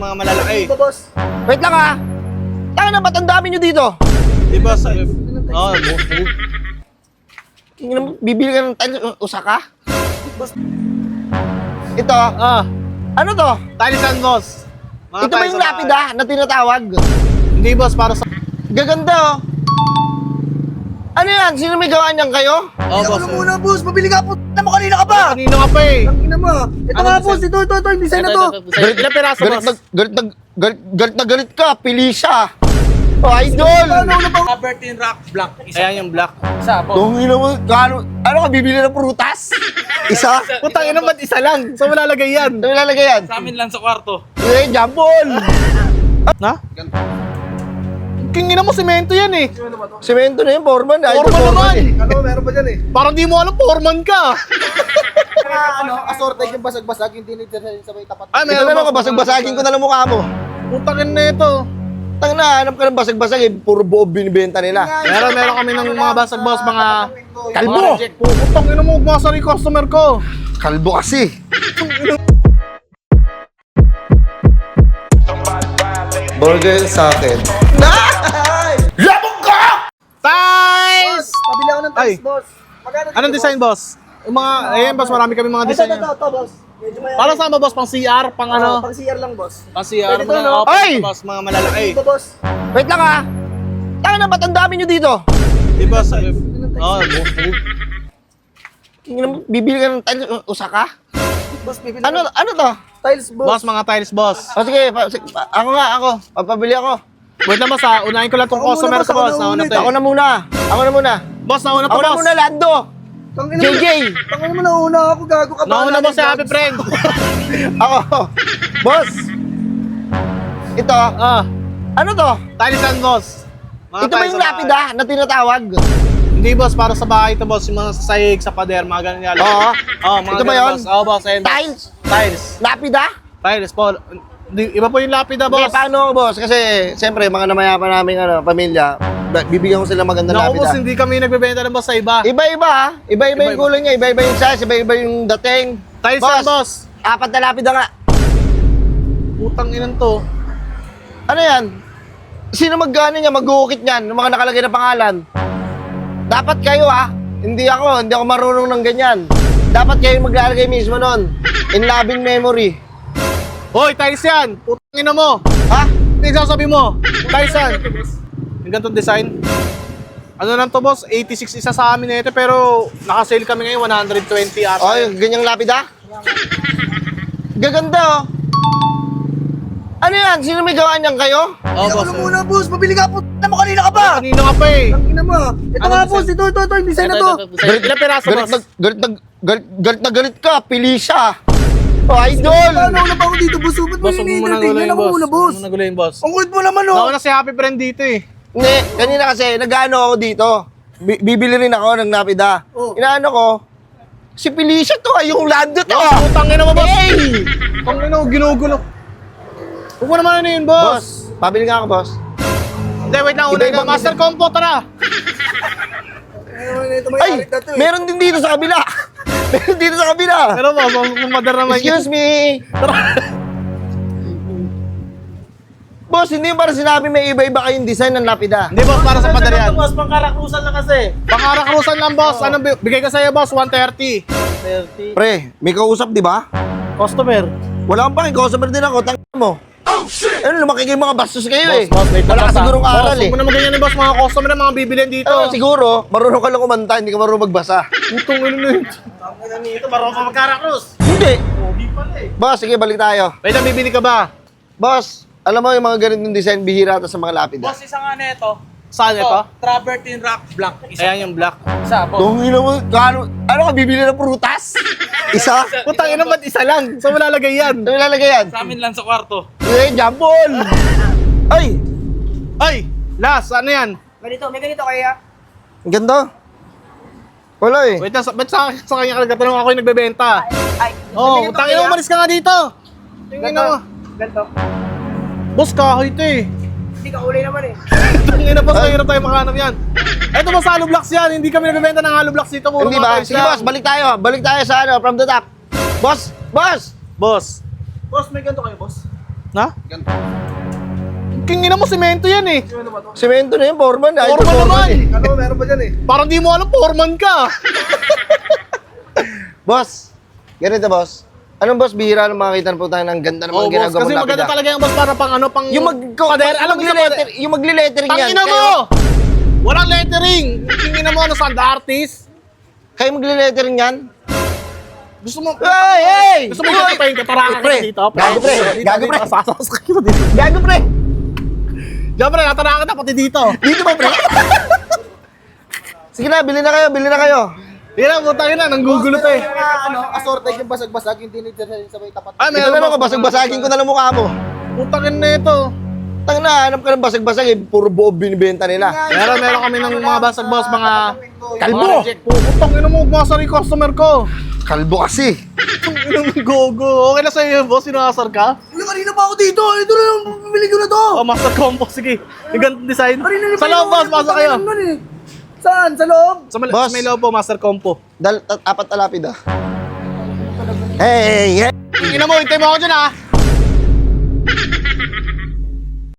mga malalaki. Dito, boss. Wait lang ha. Taka na, ba't ang dami nyo dito? Di ba sa... Bibili ka ng tiles, usa ka? Boss. Ito, ano to? Talisan, boss. Mga Ito ba tiles yung sa lapida na tinatawag? Hindi, boss, para sa... Gaganda oh. Ano yan? Sino may gawa niyan kayo? Oo, boss. Ano muna, boss? Mabili ka po. Ano mo, kanina ka ba? Kanino ka pa eh. Ang ina mo. Ito Ano nga, design? boss. Ito, yung design na to. Galit na piraso, boss. Galit na galit ka, pili siya. Oh, idol! Aberdeen Rock Black. Ayan yung black. Tungin mo, ano ka, bibili ng prutas? Isa? Putang ina, ba't isa lang? Saan mo lalagay yan? Ano lalagay yan? Sa amin lang sa kwarto. Eh, jambol! Na? Kingin mo, semento yan eh. Semento na yun, foreman. Idol Foreman naman. eh. Ano, meron pa dyan eh. Parang di mo alam, foreman ka. Assorted yung basag-basag, yung tinitira sa may tapat. Ay, Ito na lang, basag-basagin ko na lang mukha mo. Putang ina ito. Tang na, hanap ka ng basag-basag eh. Puro buo binibenta nila. Meron kami ng mga basag, boss, mga... Kalbo! Mga reject po. Putang ina mo, gumasa rin customer ko. Kalbo kasi. Burger sa akin. Labog ka! Tiles! Pabili ako ng Ay. tiles, boss. Magkano dito, Anong design, boss? Yung mga... Ayan, boss, marami kami mga design. Ito, boss. Medyo may... Para saan ba, boss? Pang CR? Pang ano? Pang CR lang, boss. Pang CR? Pwede to, no? Ay! Boss, mga malalaki. Dito, boss. Wait lang ha. Taka na, ba't ang dami nyo dito? Di ba sa... Bibili ka ng tiles, usa ka? Boss, bibili Ano to? tiles, boss. Boss, mga tiles, boss. O sige, ako. Papabili ako. Wait lang, boss, ha? Unahin ko lang tong Ako muna, customer boss, ko, ako boss. na Nauna ulit. to, Ako eh. na muna. Boss, nauna to, Ako na boss. muna, Lando. JJ. Tangin mo, nauna ako, gago ka ba? Nauna, boss, si Happy Friend. Ako. Boss. Ito. Ano to? Talisan, boss. Mga Ito ba tiles yung sa- lapida na tinatawag? Hindi, boss, para sa bahay to, boss. Yung mga sasayig, sa pader, mga ganun yan. Oo. Oo, mga Ito ba ganun, yun? boss. Oo, boss. Ayun, boss. Tiles? Tiles. Lapida? Tiles, Paul. Iba po yung lapida, Hindi, boss. paano boss? Kasi, siyempre, mga namayapan namin pamilya, bibigyan ko sila magandang Naku, boss, lapida. hindi kami nagbebenta ng boss sa iba. Iba-iba ha? Iba-iba yung Iba-iba. kulay niya, iba-iba yung size, iba-iba yung dating. Tiles yan, boss. 4 na lapida nga. Putang inan to. Ano yan? Sino mag-ano niya, mag-uukit niyan, yung mga nakalagay na pangalan? Dapat kayo ha? Hindi ako marunong ng ganyan. Dapat kayo maglalagay mismo nun. In loving memory. Hoy, tiles yan. Putang ina mo. Ha? Hindi sasabi mo. Tiles yan. Yung ganitong design. Ano lang to, boss? 86 isa sa amin na ito, pero nakasale kami ngayon, 120 ata. Oh, yung ganyang lapida? Gaganda oh. Ano yan? Sino may gawa niyan kayo? Oo, Ako boss. na muna, boss. Pabili ka po. Ano mo, kanina ka ba? Kanino ka pa eh. Ang ina mo. Ito Ano nga, design? boss. Ito, yung design na to. Galit na piraso, boss. Galit na galit ka, pili siya. Oh, idol! Ano na pa ako dito, boss? Ba't mo Boss, huwag mo muna ini-entertain? gulayin, Ano mo boss. muna, Huwag boss? mo muna gulayin, boss. Ang kulit mo naman, oh. Nauna si Happy Friend dito eh. Hindi, kanina kasi, nag-ano ako dito. Bibili rin ako ng lapida. Oh. Inaano ko, si Felicia to yung Lando to Boss, putang ina mo, boss. Hey! Putang ina mo, ginugulo. Huwag mo naman ano yun, boss. Boss, pabili nga ako, boss. Hindi, wait lang. Una Iba-ibang ka. Master Compo, tara. Ito may Ay, arit na to, eh. meron din dito sa kabila. Meron dito sa kabila. Pero boss, kumadar naman yun. Excuse me. Boss, hindi yung para sinabi may iba-iba kayong design ng lapida. Hindi, boss, para sa pader yan. Boss, pangkarakrusan lang kasi. Pangkarakrusan lang, boss. Anong bigay ka sa'yo, boss? 130. 30. Pre, may kausap, di ba? Customer. Wala kang pake, customer din ako, tang mo. Oh, shit! Ano, lumaki kayong mga bastos kayo eh. Boss, wait lang, Wala ka boss, sigurong boss, aral eh. huwag mo naman ganyan, boss. Mga customer na mga bibilin dito. Siguro, marunong ka lang kumanta, hindi ka marunong magbasa. Putong ino na yun. Ang ina nito, marunong ka magkarakrus. Hindi. Hindi pala eh. Boss, sige, balik tayo. Wait lang, bibili ka ba? Boss, alam mo yung mga ganitong design, bihira to sa mga lapida. Boss, isa nga na ito. Saan ito? Travertine Rock Black. Isa. Ayan yung black. Isa, boss. Tungin mo, ano ka, bibili ng prutas? Isa? Putang ina, ba't isa lang? Saan mo lalagay yan? Ano lalagay yan? Sa amin lang sa kwarto. Eh, jambol! Ay, Ay! Last, ano yan? May ganito kaya. ang ganda. Wala eh. Wait lang, ba't sa kanya ka nagtatanong ako yung nagbebenta? Ay, Oh, tangin mo, umalis ka nga dito! Tingin mo. Ganito. Boss, kahoy ito eh. Hindi ka ulay naman eh. Tangin na, boss, mahirap tayo makahanap yan. Eto, boss, hollow blocks yan. Hindi kami nagbebenta ng hollow blocks dito. Puro Hindi mga ba? tiles Sige lang. boss, balik tayo. Balik tayo sa ano, from the top. Boss! Boss! Boss. Boss, may ganito kayo, boss. Na? Kingin mo, semento yan eh. Semento na yun, foreman. Ay, Foreman ito, naman. eh. Ano, meron pa dyan eh. Parang di mo alam, foreman ka. Boss, ganito boss. Anong boss, bihira nang makakita po tayo ng ganda ng Oh, mga boss, ginagawa kasi mong maganda lapida. talaga yung boss para pang ano, pang... Yung pader, alam mo sa pader. yung magli-lettering yan. Tangina mo! Walang lettering. Kingin mo, ano, sand artist. Kayo magli-lettering yan? Gusto mo... Hey, hey! Gusto mo yung katapain ka, tara ka Pre, dito. gago, pre. Gago, pre. Sasasakay kita dito. Gago pre! Diyan pre, natara ka na pati dito. Dito ba pre? Sige na, bili na kayo. Hindi na, putang ina, nanggugulo to eh. Ano, assorted yung basag-basag, hindi nito sa may tapat. Ah, Ito meron na lang, boss. basag-basagin ko na lang mukha mo. Putang ina ito. Tang na, hanap ka ng basag-basag eh. Puro buo binibenta nila. Meron kami ng mga basag boss, mga... Kalbo! mga reject. Putang ina mo, gumasa rin yung customer ko. Kalbo kasi. Putang ina mo, gogo. Okay na sa'yo yun, boss, sinasar ka? Ano, kanina pa ako dito. Ito na lang, bumili ko na to. Oh, master combo, sige. Yung ganitong design. Kanina Sa loob, boss, pasok kayo. Saan? Sa loob? Sa Boss. may loob po, master combo. Apat na lapida. Hey, hey! Tingnan mo, hintay mo ako dyan ha.